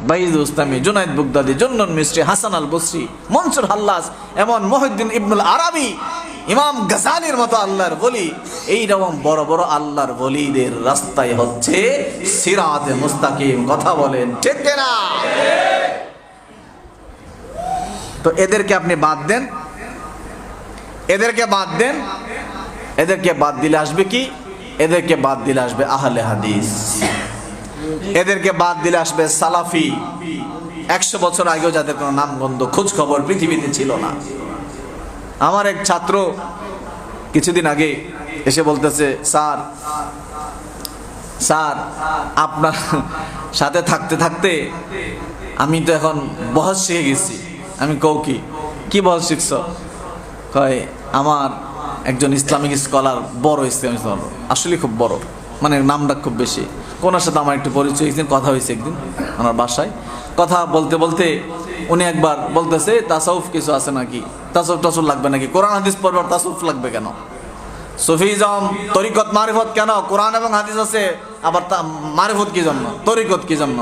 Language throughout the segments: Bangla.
বাইজুল ইসলামী, জুনাইদ বুগদাদি, জুন্নুন মিসরি, হাসান আল বসরি, মনসুর হাল্লাজ, এমন মুহিউদ্দিন ইবনুল আরাবি, ইমাম গাজালির মতো আল্লাহর ওলি, এইরকম বড় বড় আল্লাহর ওলিদের রাস্তায় হচ্ছে সিরাতে মুস্তাকিম। কথা বলেন ঠিক না? তো এদেরকে আপনি বাদ দেন, এদেরকে বাদ দেন, এদেরকে বাদ দিলে আসবে কি? এদেরকে বাদ দিলে আসবে আহলে হাদিস, এদেরকে বাদ দিলে আসবে সালাফি। 100 বছর আগেও যাদের কোনো নামগন্ধ খোঁজ খবর পৃথিবীতে ছিল না। আমার এক ছাত্র কিছুদিন আগে এসে বলতেছে, স্যার স্যার আপনার সাথে থাকতে থাকতে আমি তো এখন বহস শিখে গেছি। আমি কও কি বহস শিখছ? কয় আমার একজন ইসলামিক স্কলার, বড় ইসলামিক স্কলার, আসলে খুব বড়, মানে নামটা খুব বেশি। ওনার সাথে আমার একটু পরিচয়, একদিন কথা হয়েছে, একদিন ওনার বাসায় কথা বলতে বলতে উনি একবার বলতেছে তাসাউফ কিছু আছে নাকি, তাসাউফ টাসুফ লাগবে নাকি, কোরআন হাদিস পড়বার তাসাউফ লাগবে কেন, সুফিজম তরিকত মারিফত কেন, কোরআন এবং হাদিস আছে, আবার মারিফত কি জন্য, তরিকত কি জন্য,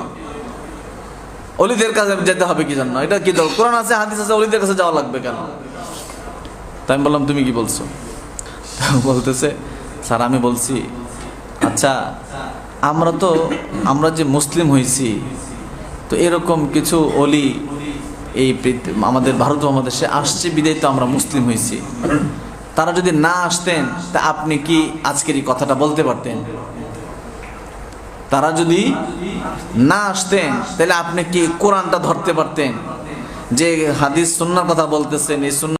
অলিদের কাছে যেতে হবে কি জন্য, এটা কি দরকার, কোরআন আছে হাদিস আছে, অলিদের কাছে যাওয়া লাগবে কেন? তাই আমি বললাম তুমি কি বলছো? বলতেছে স্যার আমি বলছি আচ্ছা আমরা যে মুসলিম হয়েছি, তো এরকম কিছু অলি এই আমাদের ভারত মহাদেশে আসছে বিদায় তো আমরা মুসলিম হয়েছি। তারা যদি না আসতেন তা আপনি কি আজকের এই কথাটা বলতে পারতেন? তারা যদি না আসতেন তাহলে আপনি কি কোরআনটা ধরতে পারতেন যে হাদিস সুন্নাহর কথা বলতেছেন, এই সুন্নাহ